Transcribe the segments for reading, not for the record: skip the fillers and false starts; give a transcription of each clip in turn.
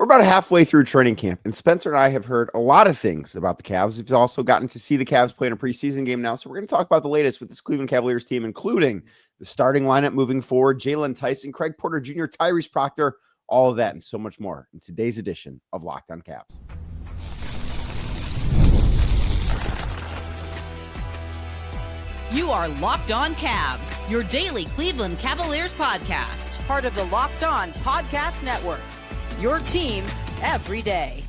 We're about halfway through training camp, and Spencer and I have heard a lot of things about the Cavs. We've also gotten to see the Cavs play in a preseason game now, so we're going to talk about the latest with this Cleveland Cavaliers team, including the starting lineup moving forward, Jaylon Tyson, Craig Porter Jr., Tyrese Proctor, all of that and so much more in today's edition of Locked On Cavs. You are Locked On Cavs, your daily Cleveland Cavaliers podcast. Part of the Locked On Podcast Network. Your team every day.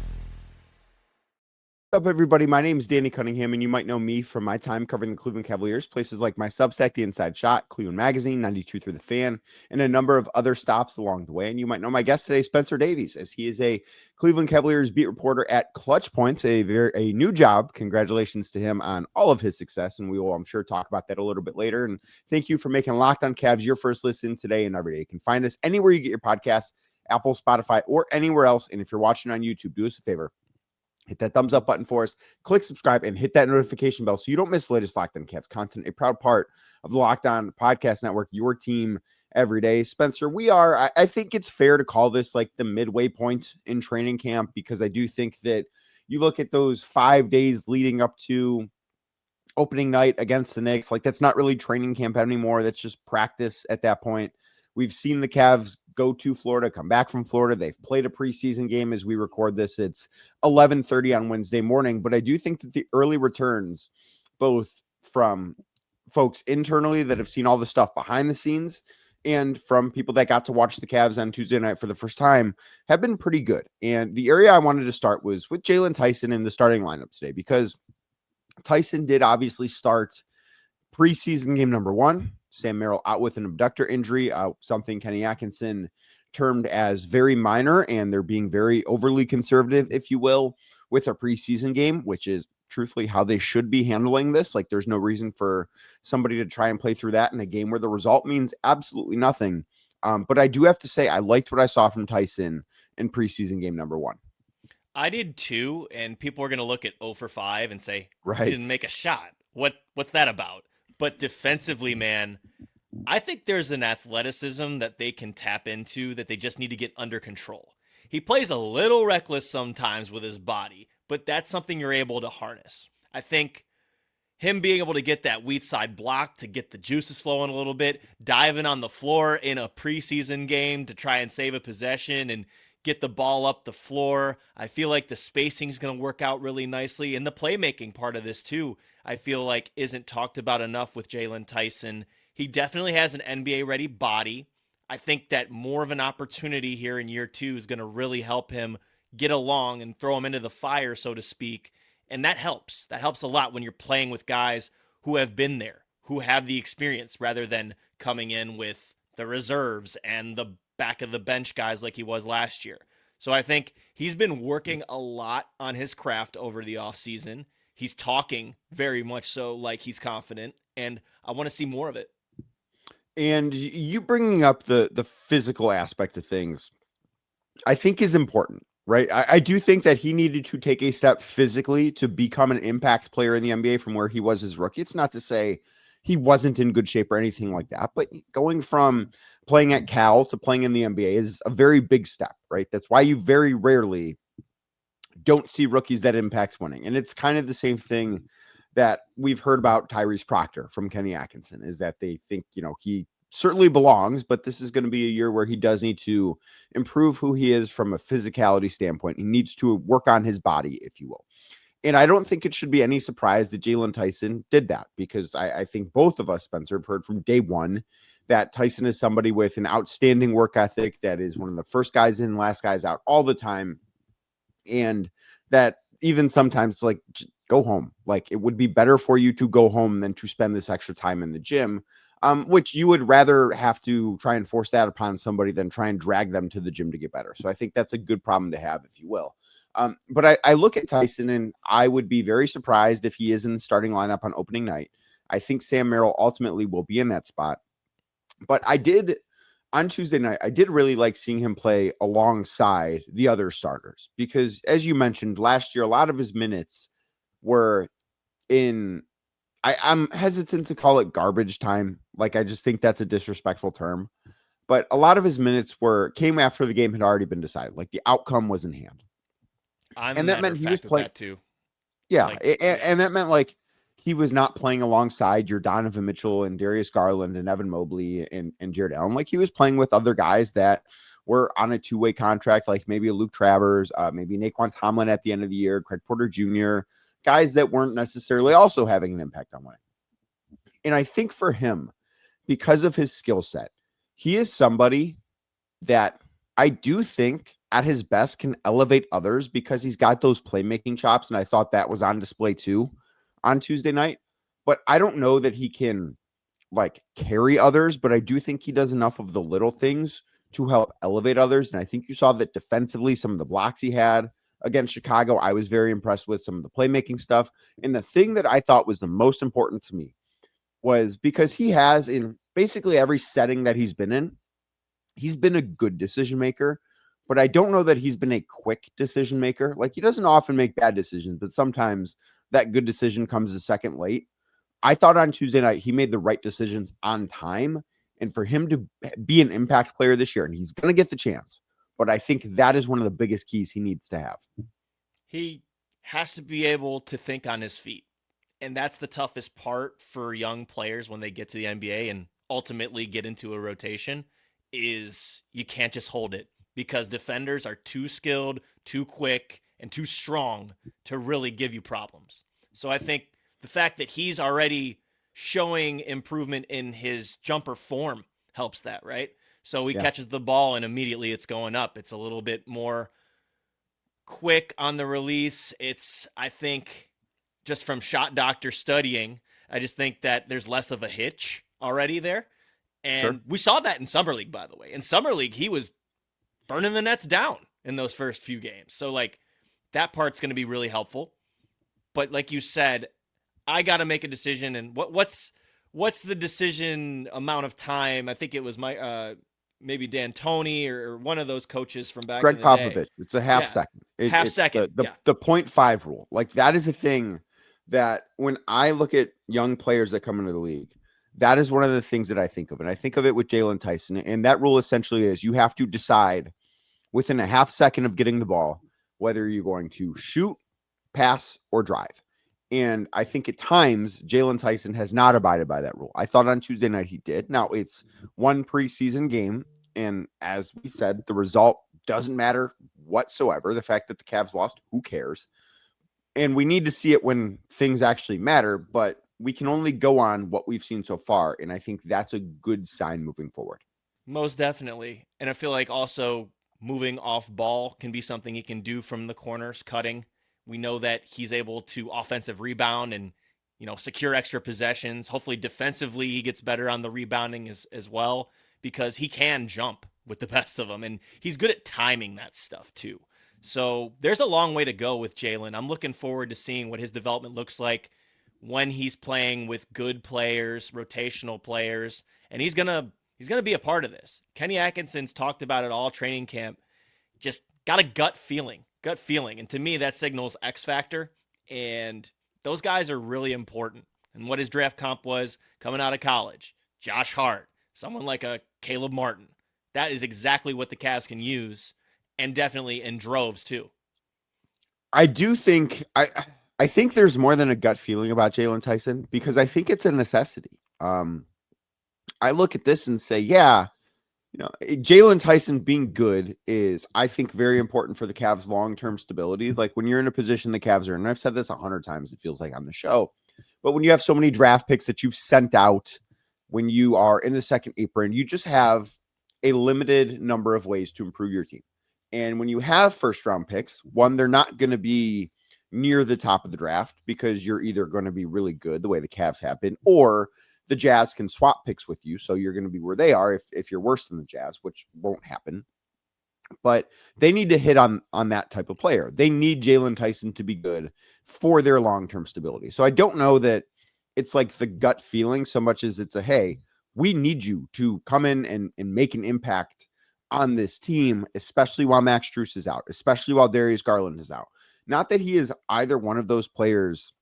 What's up, everybody? My name is Danny Cunningham, and you might know me from my time covering the Cleveland Cavaliers, places like my Substack, The Inside Shot, Cleveland Magazine, 92 Through the Fan, and a number of other stops along the way. And you might know my guest today, Spencer Davies, as he is a Cleveland Cavaliers beat reporter at Clutch Points, a new job. Congratulations to him on all of his success, and we will, I'm sure, talk about that a little bit later. And thank you for making Locked On Cavs your first listen today and every day. You can find us anywhere you get your podcasts, Apple, Spotify, or anywhere else. And if you're watching on YouTube, do us a favor. Hit that thumbs up button for us, click subscribe, and hit that notification bell so you don't miss the latest Locked On Cavs content, a proud part of the Locked On Podcast Network, your team every day. Spencer, I think it's fair to call this like the midway point in training camp, because I do think that you look at those 5 days leading up to opening night against the Knicks, like that's not really training camp anymore. That's just practice at that point. We've seen the Cavs go to Florida, come back from Florida. They've played a preseason game as we record this. It's 11:30 on Wednesday morning. But I do think that the early returns, both from folks internally that have seen all the stuff behind the scenes and from people that got to watch the Cavs on Tuesday night for the first time, have been pretty good. And the area I wanted to start was with Jaylon Tyson in the starting lineup today, because Tyson did obviously start preseason game number 1. Sam Merrill out with an abductor injury, something Kenny Atkinson termed as very minor, and they're being very overly conservative, if you will, with a preseason game, which is truthfully how they should be handling this. Like, there's no reason for somebody to try and play through that in a game where the result means absolutely nothing. But I do have to say, I liked what I saw from Tyson in preseason game number 1. I did too, and people are going to look at 0 for 5 and say, right, he didn't make a shot. What's that about? But defensively, man, I think there's an athleticism that they can tap into that they just need to get under control. He plays a little reckless sometimes with his body, but that's something you're able to harness. I think him being able to get that weak side block to get the juices flowing a little bit, diving on the floor in a preseason game to try and save a possession and get the ball up the floor. I feel like the spacing is going to work out really nicely. And the playmaking part of this too, I feel like isn't talked about enough with Jaylon Tyson. He definitely has an NBA-ready body. I think that more of an opportunity here in year 2 is going to really help him get along and throw him into the fire, so to speak. And that helps. That helps a lot when you're playing with guys who have been there, who have the experience, rather than coming in with the reserves and the back of the bench guys like he was last year. So I think he's been working a lot on his craft over the offseason. He's talking very much so like he's confident, and I want to see more of it. And you bringing up the physical aspect of things, I think is important, right? I do think that he needed to take a step physically to become an impact player in the NBA from where he was as rookie. It's not to say he wasn't in good shape or anything like that, but going from playing at Cal to playing in the NBA is a very big step, right? That's why you very rarely don't see rookies that impact winning. And it's kind of the same thing that we've heard about Tyrese Proctor from Kenny Atkinson, is that they think, he certainly belongs, but this is going to be a year where he does need to improve who he is from a physicality standpoint. He needs to work on his body, if you will. And I don't think it should be any surprise that Jaylon Tyson did that, because I think both of us, Spencer, have heard from day one that Tyson is somebody with an outstanding work ethic, that is one of the first guys in, last guys out all the time. And that even sometimes, like, go home. Like, it would be better for you to go home than to spend this extra time in the gym, which you would rather have to try and force that upon somebody than try and drag them to the gym to get better. So I think that's a good problem to have, if you will. But I look at Tyson, and I would be very surprised if he is in the starting lineup on opening night. I think Sam Merrill ultimately will be in that spot. But on Tuesday night, I did really like seeing him play alongside the other starters, because, as you mentioned, last year, a lot of his minutes were in, I'm hesitant to call it garbage time. Like, I just think that's a disrespectful term. but a lot of his minutes came after the game had already been decided. Like the outcome was in hand. I'm And a that matter meant of he was fact with playing. that too. Yeah. Like, And that meant like he was not playing alongside your Donovan Mitchell and Darius Garland and Evan Mobley and Jared Allen. Like he was playing with other guys that were on a two-way contract, like maybe a Luke Travers, maybe Naquan Tomlin at the end of the year, Craig Porter Jr., guys that weren't necessarily also having an impact on winning. And I think for him, because of his skill set, he is somebody that I do think at his best can elevate others because he's got those playmaking chops. And I thought that was on display too on Tuesday night. But I don't know that he can like carry others, but I do think he does enough of the little things to help elevate others. And I think you saw that defensively, some of the blocks he had against Chicago, I was very impressed with some of the playmaking stuff. And the thing that I thought was the most important to me was because he has in basically every setting that he's been a good decision maker, but I don't know that he's been a quick decision maker. Like he doesn't often make bad decisions, but sometimes that good decision comes a second late. I thought on Tuesday night he made the right decisions on time, and for him to be an impact player this year, and he's going to get the chance, but I think that is one of the biggest keys he needs to have. he has to be able to think on his feet. And that's the toughest part for young players when they get to the NBA and ultimately get into a rotation is you can't just hold it because defenders are too skilled, too quick, and too strong to really give you problems. So I think the fact that he's already showing improvement in his jumper form helps that, right? So he catches the ball and immediately it's going up. It's a little bit more quick on the release. It's, I think, just from shot doctor studying, I just think that there's less of a hitch already there. And we saw that in Summer League, by the way. In Summer League, he was burning the Nets down in those first few games. So, like, that part's going to be really helpful. But like you said, I got to make a decision. And what's the decision amount of time? I think it was maybe D'Antoni or one of those coaches from back Greg in the day. Popovich. It's a half second. Half It's second. The 0.5 rule. Like that is a thing that when I look at young players that come into the league, that is one of the things that I think of. And I think of it with Jaylon Tyson. And that rule essentially is you have to decide within a half second of getting the ball whether you're going to shoot, pass, or drive. And I think at times Jaylon Tyson has not abided by that rule. I thought on Tuesday night he did. Now it's one preseason game. And as we said, the result doesn't matter whatsoever. The fact that the Cavs lost, who cares? And we need to see it when things actually matter, but we can only go on what we've seen so far. And I think that's a good sign moving forward. Most definitely. And I feel like also moving off ball can be something he can do from the corners, cutting. We know that he's able to offensive rebound and, secure extra possessions. Hopefully defensively he gets better on the rebounding as well because he can jump with the best of them. And he's good at timing that stuff too. So there's a long way to go with Jaylon. I'm looking forward to seeing what his development looks like when he's playing with good players, rotational players, and he's gonna be a part of this. Kenny Atkinson's talked about it all training camp. Just got a gut feeling, and to me that signals X factor, and those guys are really important. And what his draft comp was coming out of college, Josh Hart, someone like a Caleb Martin, that is exactly what the Cavs can use, and definitely in droves too. I do think I think there's more than a gut feeling about Jaylon Tyson because I think it's a necessity. I look at this and say, Jaylon Tyson being good is, I think, very important for the Cavs' long-term stability. Like when you're in a position the Cavs are in, and I've said this 100 times, it feels like on the show, but when you have so many draft picks that you've sent out, when you are in the second apron, you just have a limited number of ways to improve your team. And when you have first-round picks, one, they're not going to be near the top of the draft because you're either going to be really good the way the Cavs have been, or the Jazz can swap picks with you. So you're going to be where they are if you're worse than the Jazz, which won't happen. But they need to hit on that type of player. They need Jaylon Tyson to be good for their long-term stability. So I don't know that it's like the gut feeling so much as it's hey, we need you to come in and make an impact on this team, especially while Max Strus is out, especially while Darius Garland is out. Not that he is either one of those players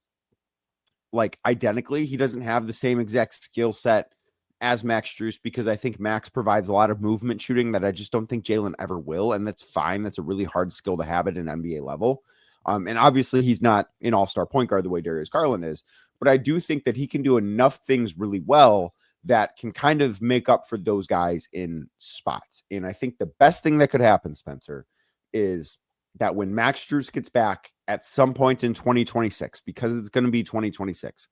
like identically. He doesn't have the same exact skill set as Max Strus because I think Max provides a lot of movement shooting that I just don't think Jaylon ever will. And that's fine. That's a really hard skill to have at an NBA level. And obviously he's not an all-star point guard the way Darius Garland is, but I do think that he can do enough things really well that can kind of make up for those guys in spots. And I think the best thing that could happen, Spencer, is that when Max Strus gets back at some point in 2026, because it's going to be 2026,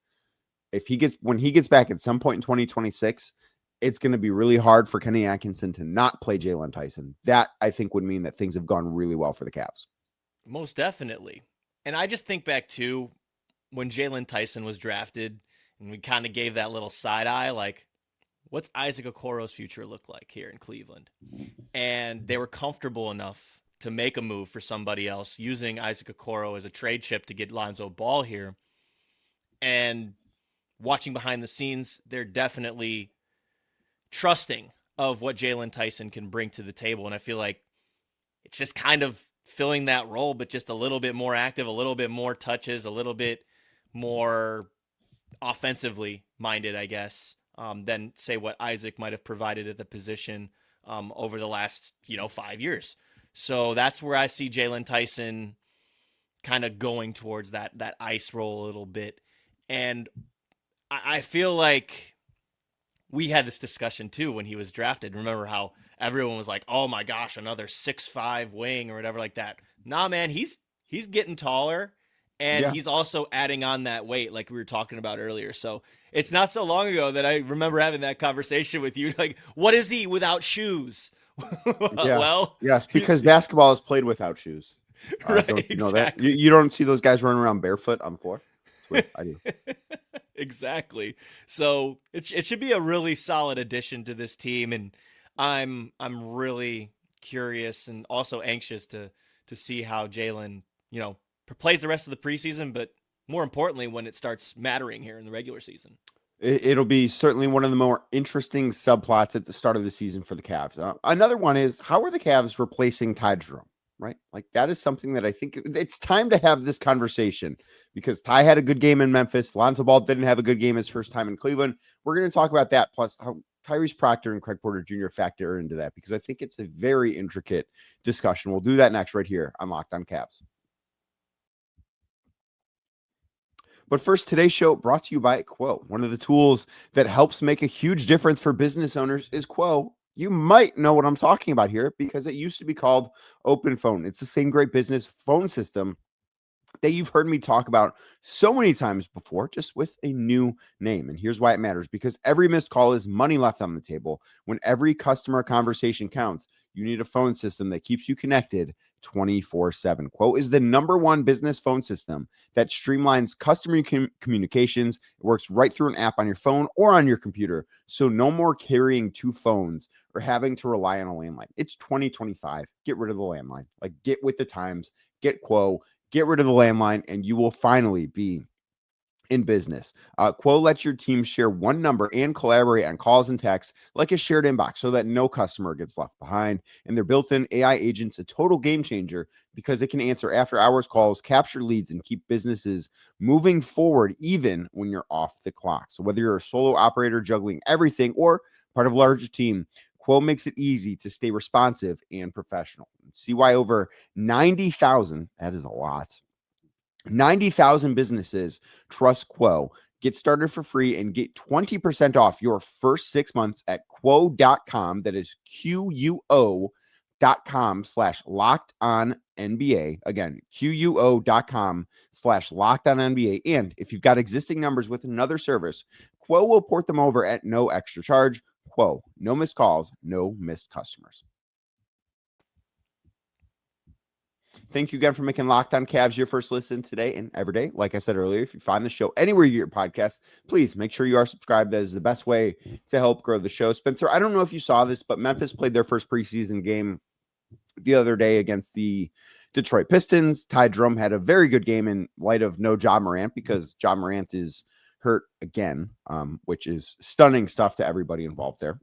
when he gets back at some point in 2026, it's going to be really hard for Kenny Atkinson to not play Jaylon Tyson. That I think would mean that things have gone really well for the Cavs. Most definitely. And I just think back to when Jaylon Tyson was drafted and we kind of gave that little side eye, like, what's Isaac Okoro's future look like here in Cleveland? And they were comfortable enough to make a move for somebody else using Isaac Okoro as a trade chip to get Lonzo Ball here. And watching behind the scenes, they're definitely trusting of what Jaylon Tyson can bring to the table. And I feel like it's just kind of filling that role, but just a little bit more active, a little bit more touches, a little bit more offensively minded, I guess, than say what Isaac might have provided at the position over the last, 5 years. So that's where I see Jaylon Tyson kind of going towards that ice roll a little bit. And I feel like we had this discussion too when he was drafted. Remember how everyone was like, "Oh my gosh, another 6'5" wing or whatever like that." Nah, man, he's getting taller, and he's also adding on that weight, like we were talking about earlier. So it's not so long ago that I remember having that conversation with you. Like, what is he without shoes? Yes, because basketball is played without shoes. Right, don't you know exactly. that? You don't see those guys running around barefoot on the floor. That's what I do. Exactly. So it should be a really solid addition to this team, and I'm really curious and also anxious to see how Jaylon, plays the rest of the preseason, but more importantly, when it starts mattering here in the regular season. It'll be certainly one of the more interesting subplots at the start of the season for the Cavs. Another one is, how are the Cavs replacing Ty Jerome? Right? Like, that is something that I think it's time to have this conversation, because Ty had a good game in Memphis. Lonzo Ball didn't have a good game his first time in Cleveland. We're going to talk about that, plus how Tyrese Proctor and Craig Porter Jr. factor into that, because I think it's a very intricate discussion. We'll do that next right here on Locked On Cavs. But first, today's show brought to you by Quo. One of the tools that helps make a huge difference for business owners is Quo. You might know what I'm talking about here because it used to be called Open Phone. It's the same great business phone system that you've heard me talk about so many times before, just with a new name. And here's why it matters: because every missed call is money left on the table. When every customer conversation counts, you need a phone system that keeps you connected 24/7. Quo is the #1 business phone system that streamlines customer communications. It works right through an app on your phone or on your computer. So no more carrying two phones or having to rely on a landline. It's 2025. Get rid of the landline. Like, get with the times. Get Quo. Get rid of the landline, and you will finally be in business. Quo lets your team share one number and collaborate on calls and texts like a shared inbox so that no customer gets left behind. And their built-in AI agent's a total game changer because it can answer after-hours calls, capture leads, and keep businesses moving forward even when you're off the clock. So whether you're a solo operator juggling everything or part of a larger team, Quo makes it easy to stay responsive and professional. See why over 90,000, that is a lot, 90,000 businesses trust Quo. Get started for free and get 20% off your first 6 months at quo.com. That is QUO.com/LockedOnNBA. Again, QUO.com/LockedOnNBA. And if you've got existing numbers with another service, Quo will port them over at no extra charge. Quo, no missed calls, no missed customers. Thank you again for making Locked On Cavs your first listen today and every day. Like I said earlier, if you find the show anywhere you get your podcast, please make sure you are subscribed. That is the best way to help grow the show. Spencer, I don't know if you saw this, but Memphis played their first preseason game the other day against the Detroit Pistons. Ty Jerome had a very good game in light of no Ja Morant, because Ja Morant is hurt again, which is stunning stuff to everybody involved there.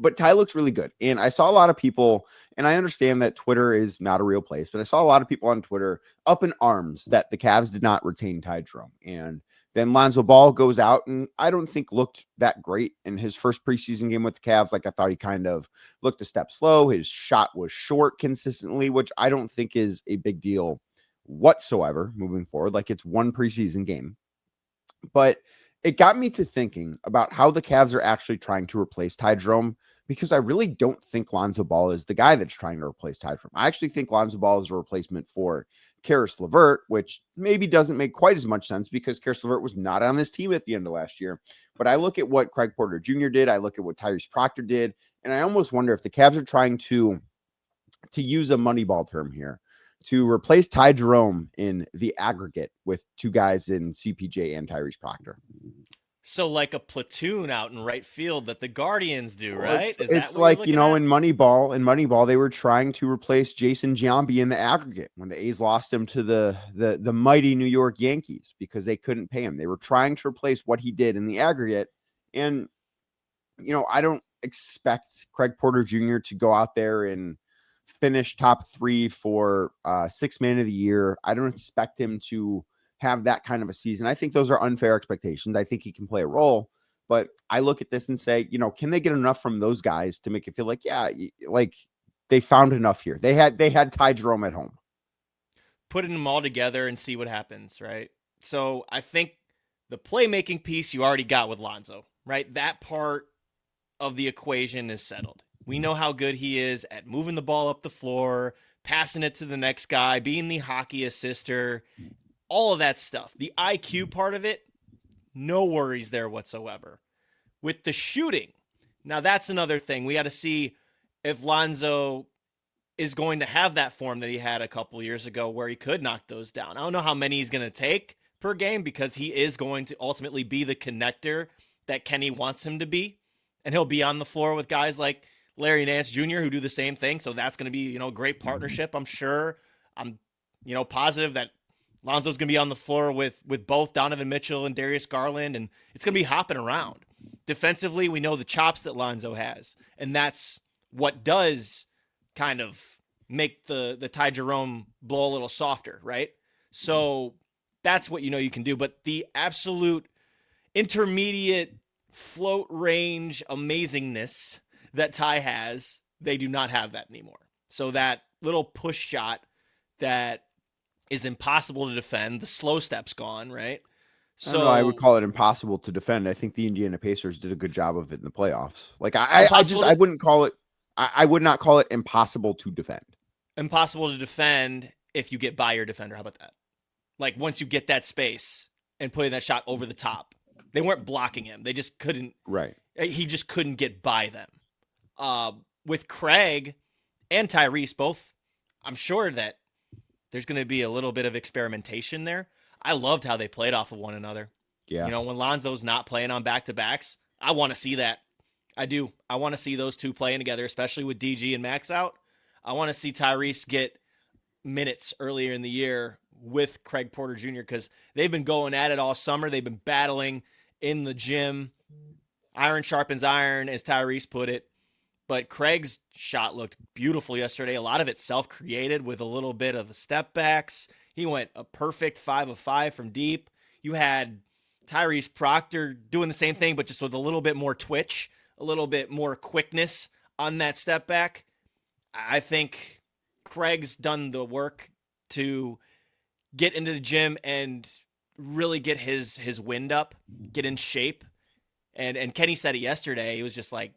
But Ty looks really good. And I saw a lot of people, and I understand that Twitter is not a real place, but I saw a lot of people on Twitter up in arms that the Cavs did not retain Ty Jerome. And Then Lonzo Ball goes out and I don't think looked that great in his first preseason game with the Cavs. Like I thought he kind of looked a step slow. His shot was short consistently, which I don't think is a big deal whatsoever moving forward. Like it's one preseason game. But it got me to thinking about how the Cavs are actually trying to replace Ty Jerome, because I really don't think Lonzo Ball is the guy that's trying to replace Ty Jerome. I actually think Lonzo Ball is a replacement for Karis LeVert, which maybe doesn't make quite as much sense because Karis LeVert was not on this team at the end of last year. But I look at what Craig Porter Jr. did, I look at what Tyrese Proctor did, and I almost wonder if the Cavs are trying to use a Moneyball term here, to replace Ty Jerome in the aggregate with two guys in CPJ and Tyrese Proctor. So like a platoon out in right field that the Guardians do, right? It's like, you know, in Moneyball, they were trying to replace Jason Giambi in the aggregate when the A's lost him to the mighty New York Yankees because they couldn't pay him. They were trying to replace what he did in the aggregate. And, you know, I don't expect Craig Porter Jr. to go out there and finish top 3 for 6th man of the year. I don't expect him to have that kind of a season. I think those are unfair expectations. I think he can play a role, but I look at this and say, you know, can they get enough from those guys to make it feel like, yeah, like they found enough here. They had Ty Jerome at home. Putting them all together and see what happens, right? So I think the playmaking piece you already got with Lonzo, right? That part of the equation is settled. We know how good he is at moving the ball up the floor, passing it to the next guy, being the hockey assister, all of that stuff. The IQ part of it, no worries there whatsoever. With the shooting, now that's another thing. We got to see if Lonzo is going to have that form that he had a couple years ago where he could knock those down. I don't know how many he's going to take per game because he is going to ultimately be the connector that Kenny wants him to be. And he'll be on the floor with guys like Larry Nance Jr. who do the same thing. So that's going to be, you know, great partnership. I'm sure. I'm, you know, positive that Lonzo's going to be on the floor with both Donovan Mitchell and Darius Garland, and it's going to be hopping around. Defensively, we know the chops that Lonzo has, and that's what does kind of make the Ty Jerome blow a little softer, right? So that's what you know you can do. But the absolute intermediate float range amazingness that Ty has, they do not have that anymore. So that little push shot that is impossible to defend, the slow step's gone, right? So I would call it impossible to defend. I think the Indiana Pacers did a good job of it in the playoffs. Like I wouldn't call it. I would not call it impossible to defend. Impossible to defend if you get by your defender. How about that? Like once you get that space and putting that shot over the top, they weren't blocking him. They just couldn't. Right. He just couldn't get by them. With Craig and Tyrese both, I'm sure that there's going to be a little bit of experimentation there. I loved how they played off of one another. Yeah. You know, when Lonzo's not playing on back-to-backs, I want to see that. I do. I want to see those two playing together, especially with DG and Max out. I want to see Tyrese get minutes earlier in the year with Craig Porter Jr. because they've been going at it all summer. They've been battling in the gym. Iron sharpens iron, as Tyrese put it. But Craig's shot looked beautiful yesterday. A lot of it self-created with a little bit of step backs. He went a perfect 5 of 5 from deep. You had Tyrese Proctor doing the same thing, but just with a little bit more twitch, a little bit more quickness on that step back. I think Craig's done the work to get into the gym and really get his wind up, get in shape. And Kenny said it yesterday. He was just like,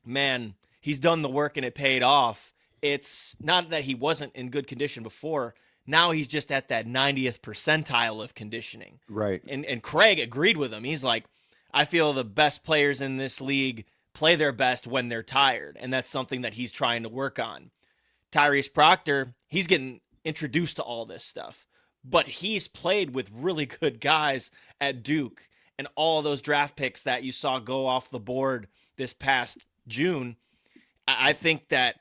man, he's done the work and it paid off. It's not that he wasn't in good condition before. Now he's just at that 90th percentile of conditioning. Right. And Craig agreed with him. He's like, I feel the best players in this league play their best when they're tired. And that's something that he's trying to work on. Tyrese Proctor, he's getting introduced to all this stuff. But he's played with really good guys at Duke. And all of those draft picks that you saw go off the board this past June, I think that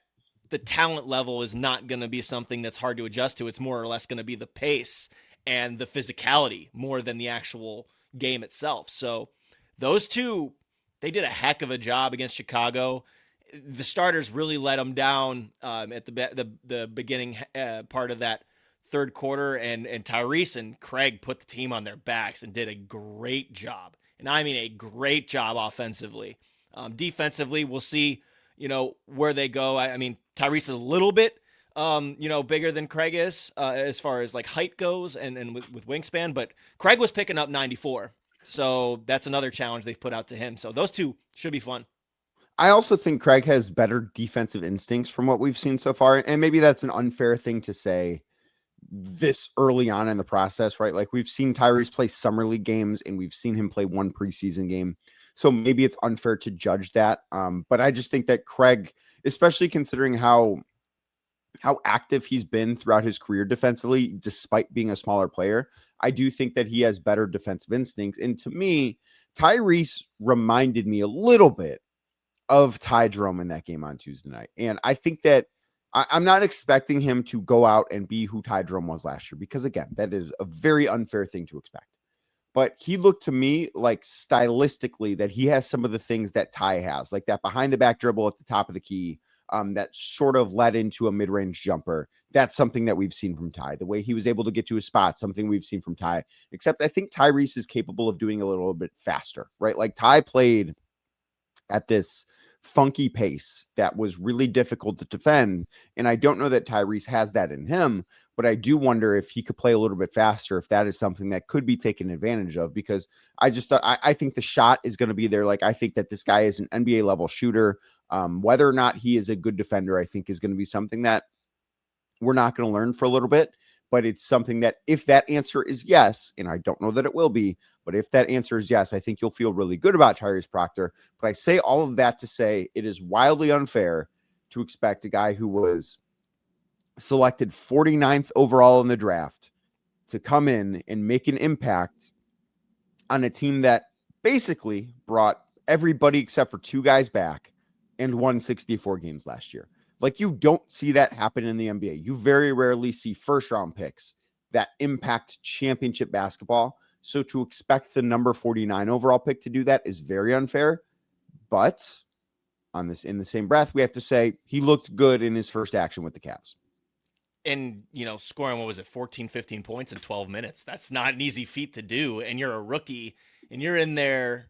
the talent level is not going to be something that's hard to adjust to. It's more or less going to be the pace and the physicality more than the actual game itself. So those two, they did a heck of a job against Chicago. The starters really let them down at the beginning part of that third quarter, and Tyrese and Craig put the team on their backs and did a great job. And I mean a great job offensively. Defensively, we'll see, where they go. I mean, Tyrese is a little bit, bigger than Craig is as far as like height goes and with wingspan, but Craig was picking up 94. So that's another challenge they've put out to him. So those two should be fun. I also think Craig has better defensive instincts from what we've seen so far. And maybe that's an unfair thing to say this early on in the process, right? Like we've seen Tyrese play summer league games and we've seen him play one preseason game. So maybe it's unfair to judge that. But I just think that Craig, especially considering how active he's been throughout his career defensively, despite being a smaller player, I do think that he has better defensive instincts. And to me, Tyrese reminded me a little bit of Ty Jerome in that game on Tuesday night. And I think that I'm not expecting him to go out and be who Ty Jerome was last year, because again, that is a very unfair thing to expect. But he looked to me like stylistically that he has some of the things that Ty has, like that behind the back dribble at the top of the key, that sort of led into a mid-range jumper. That's something that we've seen from Ty. The way he was able to get to his spot, something we've seen from Ty, except I think Tyrese is capable of doing a little bit faster, right? Like Ty played at this funky pace that was really difficult to defend. And I don't know that Tyrese has that in him, but I do wonder if he could play a little bit faster, if that is something that could be taken advantage of, because I think the shot is going to be there. Like, I think that this guy is an NBA level shooter. Whether or not he is a good defender, I think is going to be something that we're not going to learn for a little bit, but it's something that if that answer is yes, and I don't know that it will be, but if that answer is yes, I think you'll feel really good about Tyrese Proctor. But I say all of that to say it is wildly unfair to expect a guy who was selected 49th overall in the draft to come in and make an impact on a team that basically brought everybody except for two guys back and won 64 games last year. Like, you don't see that happen in the NBA. You very rarely see first round picks that impact championship basketball. So to expect the number 49 overall pick to do that is very unfair. But in the same breath, we have to say he looked good in his first action with the Cavs. And, scoring, 14, 15 points in 12 minutes. That's not an easy feat to do. And you're a rookie and you're in there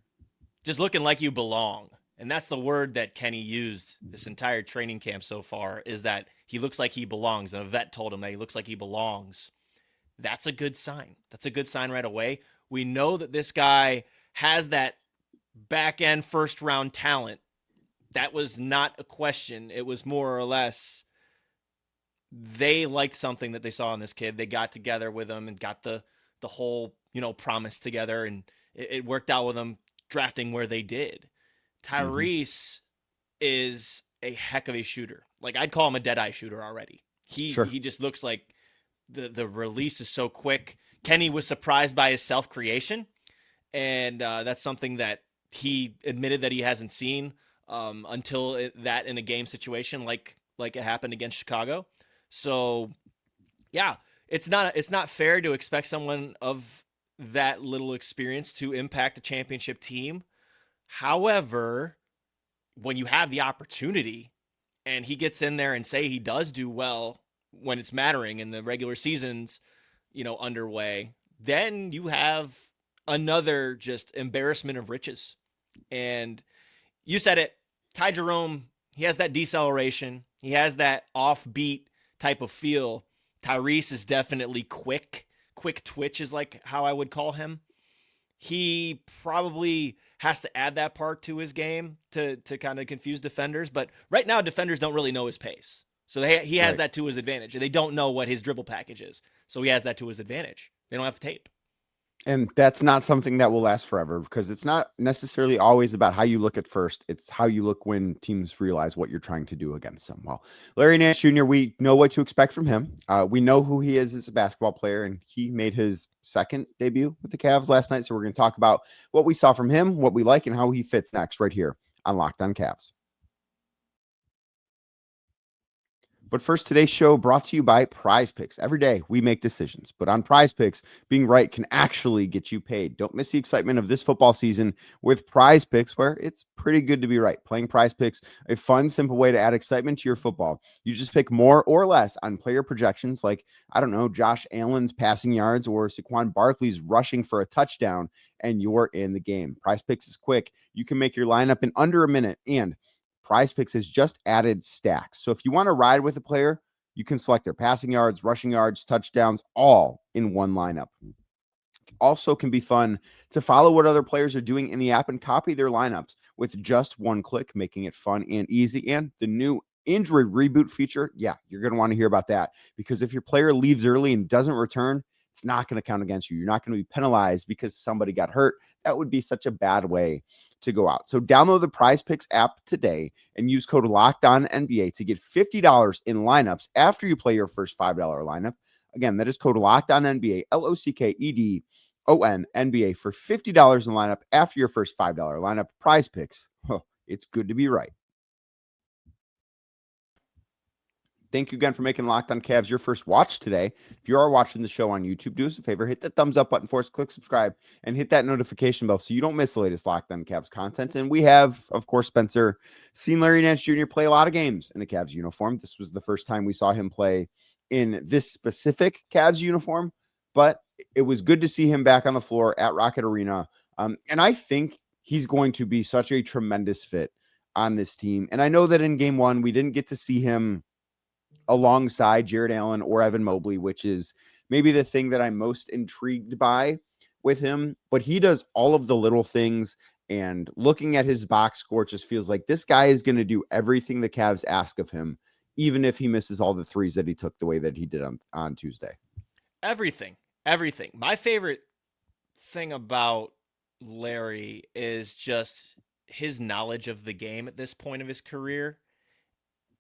just looking like you belong. And that's the word that Kenny used this entire training camp so far, is that he looks like he belongs. And a vet told him that he looks like he belongs. That's a good sign. That's a good sign right away. We know that this guy has that back end first round talent. That was not a question. It was more or less they liked something that they saw in this kid. They got together with him and got the whole, promise together, and it worked out with them drafting where they did. Tyrese is a heck of a shooter. Like, I'd call him a dead-eye shooter already. He just looks like the release is so quick. Kenny was surprised by his self-creation, and that's something that he admitted that he hasn't seen until that in a game situation like it happened against Chicago. So, yeah, it's not fair to expect someone of that little experience to impact a championship team. However, when you have the opportunity and he gets in there and say he does do well when it's mattering and the regular season's, underway, then you have another just embarrassment of riches. And you said it, Ty Jerome, he has that deceleration. He has that offbeat type of feel. Tyrese is definitely quick twitch is like how I would call him. He probably has to add that part to his game to kind of confuse defenders. But right now, defenders don't really know his pace. So he has that to his advantage. They don't know what his dribble package is. So he has that to his advantage. They don't have tape. And that's not something that will last forever, because it's not necessarily always about how you look at first. It's how you look when teams realize what you're trying to do against them. Well, Larry Nance Jr., we know what to expect from him. We know who he is as a basketball player, and he made his second debut with the Cavs last night. So we're going to talk about what we saw from him, what we like, and how he fits next right here on Locked On Cavs. But first, today's show brought to you by Prize Picks. Every day we make decisions, but on Prize Picks, being right can actually get you paid. Don't miss the excitement of this football season with Prize Picks, where it's pretty good to be right. Playing Prize Picks, a fun, simple way to add excitement to your football. You just pick more or less on player projections like, I don't know, Josh Allen's passing yards or Saquon Barkley's rushing for a touchdown, and you're in the game. Prize Picks is quick. You can make your lineup in under a minute, and Prize Picks has just added stacks. So if you want to ride with a player, you can select their passing yards, rushing yards, touchdowns, all in one lineup. Also can be fun to follow what other players are doing in the app and copy their lineups with just one click, making it fun and easy. And the new injury reboot feature, yeah, you're going to want to hear about that, because if your player leaves early and doesn't return, it's not going to count against you. You're not going to be penalized because somebody got hurt. That would be such a bad way to go out. So download the Prize Picks app today and use code LOCKEDONNBA to get $50 in lineups after you play your first $5 lineup. Again, that is code LOCKEDONNBA, LOCKEDONNBA for $50 in lineup after your first $5 lineup. Prize Picks. Oh, it's good to be right. Thank you again for making Locked On Cavs your first watch today. If you are watching the show on YouTube, do us a favor, hit that thumbs up button for us, click subscribe, and hit that notification bell so you don't miss the latest Locked On Cavs content. And we have, of course, Spencer, seen Larry Nance Jr. play a lot of games in a Cavs uniform. This was the first time we saw him play in this specific Cavs uniform, but it was good to see him back on the floor at Rocket Arena. And I think he's going to be such a tremendous fit on this team. And I know that in game one, we didn't get to see him alongside Jared Allen or Evan Mobley, which is maybe the thing that I'm most intrigued by with him. But he does all of the little things, and looking at his box score just feels like this guy is going to do everything the Cavs ask of him, even if he misses all the threes that he took the way that he did on Tuesday. Everything. My favorite thing about Larry is just his knowledge of the game at this point of his career.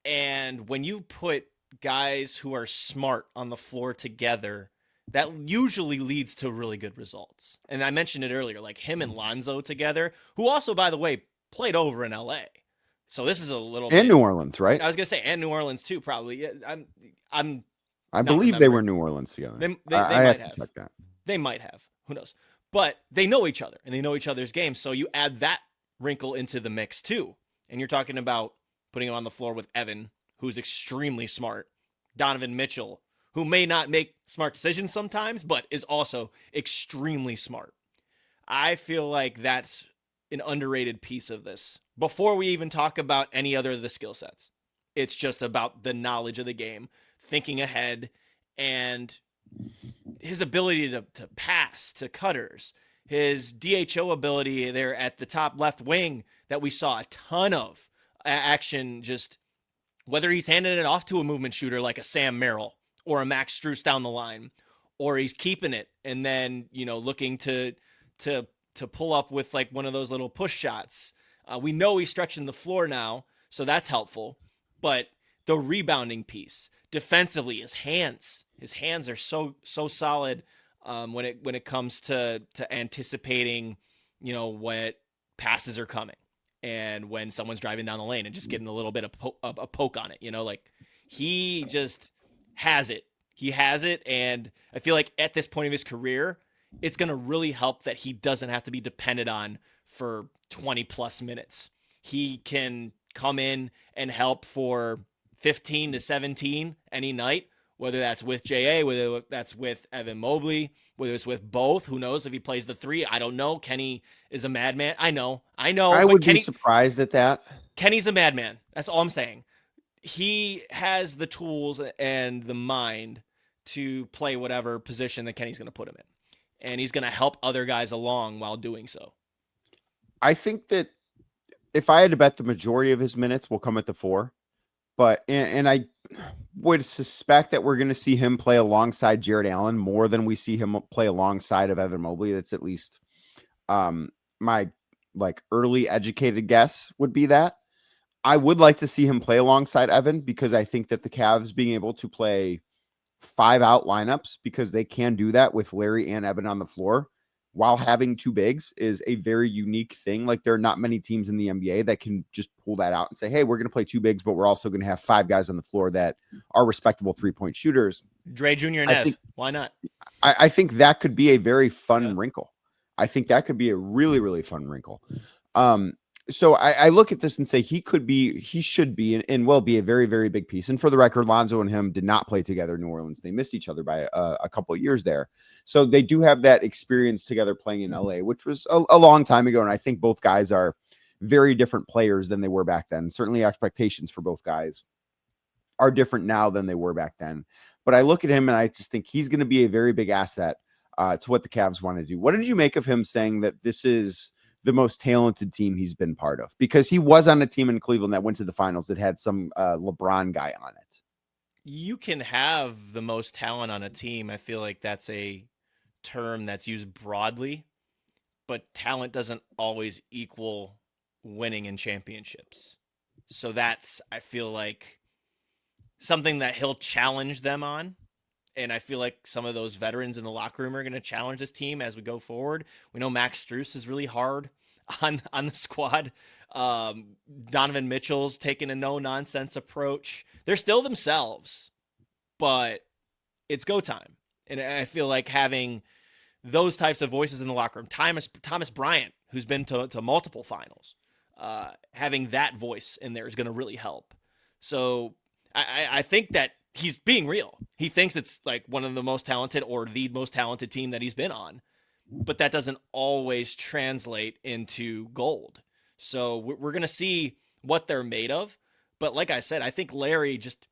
And when you put guys who are smart on the floor together, that usually leads to really good results. And I mentioned it earlier, like him and Lonzo together, who also, by the way, played over in LA. So this is a little and New Orleans, right? I was gonna say, and New Orleans too, probably. Yeah, I believe they were New Orleans together. They I might have to check that. They might have. Who knows? But they know each other, and they know each other's games. So you add that wrinkle into the mix too. And you're talking about putting him on the floor with Evan, who's extremely smart, Donovan Mitchell, who may not make smart decisions sometimes, but is also extremely smart. I feel like that's an underrated piece of this. Before we even talk about any other of the skill sets, it's just about the knowledge of the game, thinking ahead, and his ability to pass to cutters, his DHO ability there at the top left wing that we saw a ton of action, just whether he's handing it off to a movement shooter like a Sam Merrill or a Max Strus down the line, or he's keeping it and then, looking to pull up with like one of those little push shots. We know he's stretching the floor now, so that's helpful. But the rebounding piece, defensively, his hands are so solid when it comes to anticipating, what passes are coming. And when someone's driving down the lane and just getting a little bit of a poke on it, like he just has it. He has it. And I feel like at this point of his career, it's going to really help that he doesn't have to be depended on for 20 plus minutes. He can come in and help for 15 to 17 any night, whether that's with JA, whether that's with Evan Mobley, whether it's with both. Who knows if he plays the three? I don't know. Kenny is a madman. I know. I would be surprised at that. Kenny's a madman. That's all I'm saying. He has the tools and the mind to play whatever position that Kenny's going to put him in. And he's going to help other guys along while doing so. I think that if I had to bet, the majority of his minutes will come at the four. But and I would suspect that we're going to see him play alongside Jared Allen more than we see him play alongside of Evan Mobley. That's at least my early educated guess would be that. I would like to see him play alongside Evan, because I think that the Cavs being able to play 5-out lineups, because they can do that with Larry and Evan on the floor, while having two bigs is a very unique thing. Like there are not many teams in the NBA that can just pull that out and say, hey, we're going to play two bigs, but we're also going to have five guys on the floor that are respectable 3-point shooters. Dre Jr. and Ev. Why not? I think that could be a very fun wrinkle. I think that could be a really, really fun wrinkle. So I look at this and say he should be, and will be a very, very big piece. And for the record, Lonzo and him did not play together in New Orleans. They missed each other by a couple of years there. So they do have that experience together playing in LA, which was a long time ago. And I think both guys are very different players than they were back then. Certainly expectations for both guys are different now than they were back then. But I look at him and I just think he's going to be a very big asset to what the Cavs want to do. What did you make of him saying that this is the most talented team he's been part of? Because he was on a team in Cleveland that went to the finals that had some LeBron guy on it. You can have the most talent on a team. I feel like that's a term that's used broadly, but talent doesn't always equal winning in championships. So that's, I feel like, something that he'll challenge them on. And I feel like some of those veterans in the locker room are going to challenge this team as we go forward. We know Max Strus is really hard on the squad. Donovan Mitchell's taking a no-nonsense approach. They're still themselves, but it's go time. And I feel like having those types of voices in the locker room, Thomas Bryant, who's been to multiple finals, having that voice in there is going to really help. So I think that he's being real. He thinks it's like one of the most talented or the most talented team that he's been on, but that doesn't always translate into gold. So we're going to see what they're made of. But like I said, I think Larry just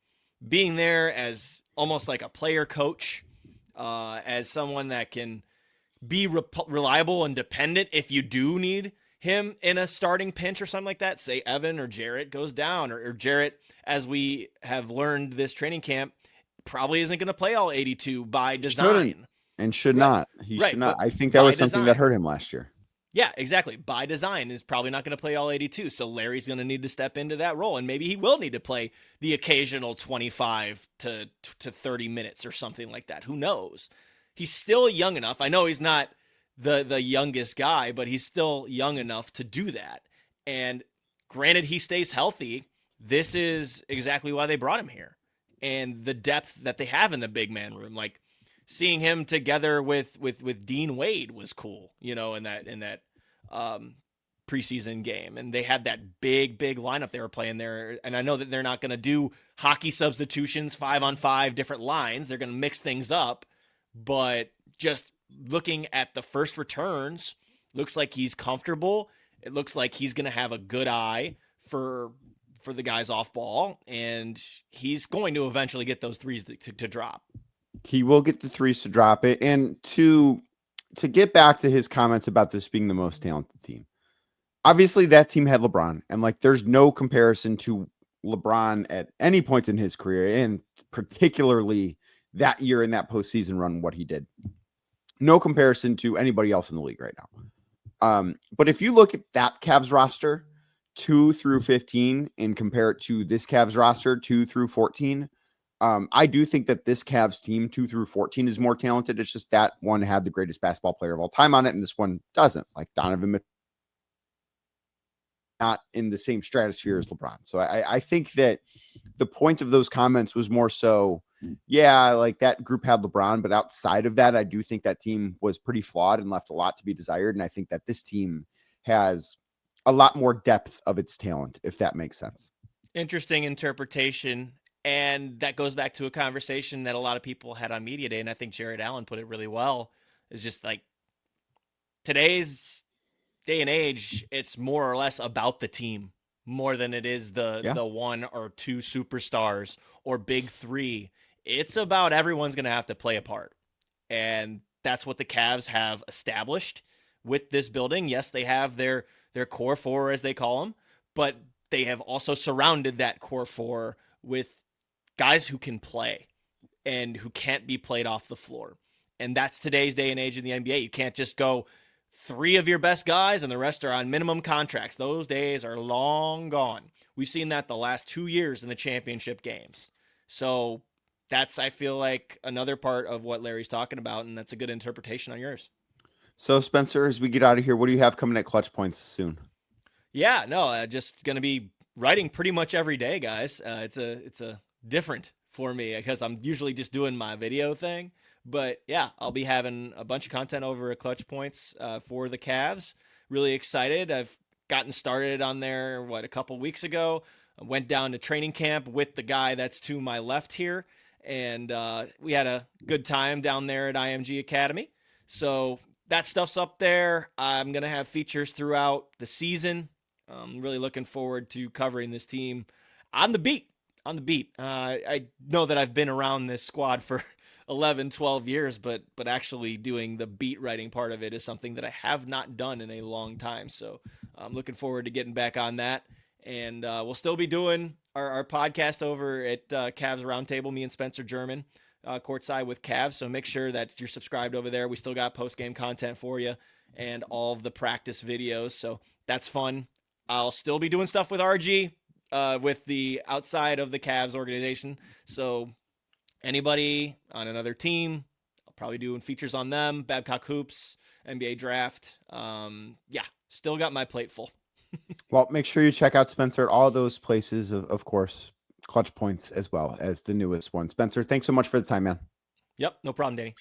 being there as almost like a player coach, as someone that can be reliable and dependent if you do need him in a starting pinch or something like that. Say Evan or Jarrett goes down, or Jarrett, as we have learned this training camp, probably isn't going to play all 82 by design. Should not. He should not. I think that was something that hurt him last year. Yeah, exactly. By design is probably not going to play all 82. So Larry's going to need to step into that role. And maybe he will need to play the occasional 25 to 30 minutes or something like that. Who knows? He's still young enough. I know he's not the youngest guy, but he's still young enough to do that. And granted, he stays healthy. This is exactly why they brought him here. And the depth that they have in the big man room, like seeing him together with Dean Wade was cool, in that preseason game. And they had that big lineup they were playing there. And I know that they're not going to do hockey substitutions, 5-on-5 different lines. They're going to mix things up, but just looking at the first returns, looks like he's comfortable. It looks like he's going to have a good eye for the guys off ball, and he's going to eventually get those threes to drop. He will get the threes to drop it. And to get back to his comments about this being the most talented team, obviously that team had LeBron, and like there's no comparison to LeBron at any point in his career, and particularly that year in that postseason run, what he did. No comparison to anybody else in the league right now. But if you look at that Cavs roster, 2 through 15, and compare it to this Cavs roster, 2 through 14, I do think that this Cavs team, 2 through 14, is more talented. It's just that one had the greatest basketball player of all time on it, and this one doesn't. Like Donovan Mitchell, not in the same stratosphere as LeBron. So I think that the point of those comments was more so, yeah, like that group had LeBron, but outside of that, I do think that team was pretty flawed and left a lot to be desired. And I think that this team has a lot more depth of its talent, if that makes sense. Interesting interpretation. And that goes back to a conversation that a lot of people had on Media Day. And I think Jared Allen put it really well. It's just like today's day and age, it's more or less about the team more than it is the one or two superstars or big three. It's about everyone's going to have to play a part. And that's what the Cavs have established with this building. Yes, they have their core four, as they call them, but they have also surrounded that core four with guys who can play and who can't be played off the floor. And that's today's day and age in the NBA. You can't just go 3 of your best guys and the rest are on minimum contracts. Those days are long gone. We've seen that the last 2 years in the championship games. So that's, I feel like, another part of what Larry's talking about, and that's a good interpretation on yours. So, Spencer, as we get out of here, what do you have coming at Clutch Points soon? Yeah, no, just gonna be writing pretty much every day, guys. It's a different for me because I'm usually just doing my video thing. But yeah, I'll be having a bunch of content over at Clutch Points for the Cavs. Really excited. I've gotten started on there a couple weeks ago. I went down to training camp with the guy that's to my left here, and we had a good time down there at IMG Academy. So that stuff's up there. I'm gonna have features throughout the season. I'm really looking forward to covering this team on the beat. On the beat. I know that I've been around this squad for 11, 12 years, but actually doing the beat writing part of it is something that I have not done in a long time. So I'm looking forward to getting back on that. And we'll still be doing our podcast over at Cavs Roundtable, me and Spencer German, courtside with Cavs. So make sure that you're subscribed over there. We still got post-game content for you and all of the practice videos. So that's fun. I'll still be doing stuff with RG, with the outside of the Cavs organization. So anybody on another team, I'll probably doing features on them, Babcock Hoops, NBA Draft. Yeah, still got my plate full. Well, make sure you check out Spencer at all those places, of course, Clutch Points as well as the newest one. Spencer, thanks so much for the time, man. Yep, no problem, Danny.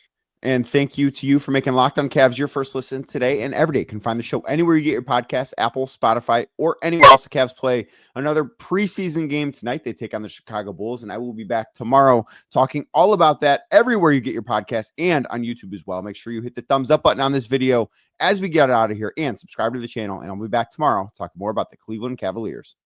And thank you to you for making Locked On Cavs your first listen today and every day. You can find the show anywhere you get your podcasts, Apple, Spotify, or anywhere else the Cavs play another preseason game tonight. They take on the Chicago Bulls, and I will be back tomorrow talking all about that everywhere you get your podcasts and on YouTube as well. Make sure you hit the thumbs up button on this video as we get out of here and subscribe to the channel, and I'll be back tomorrow talking more about the Cleveland Cavaliers.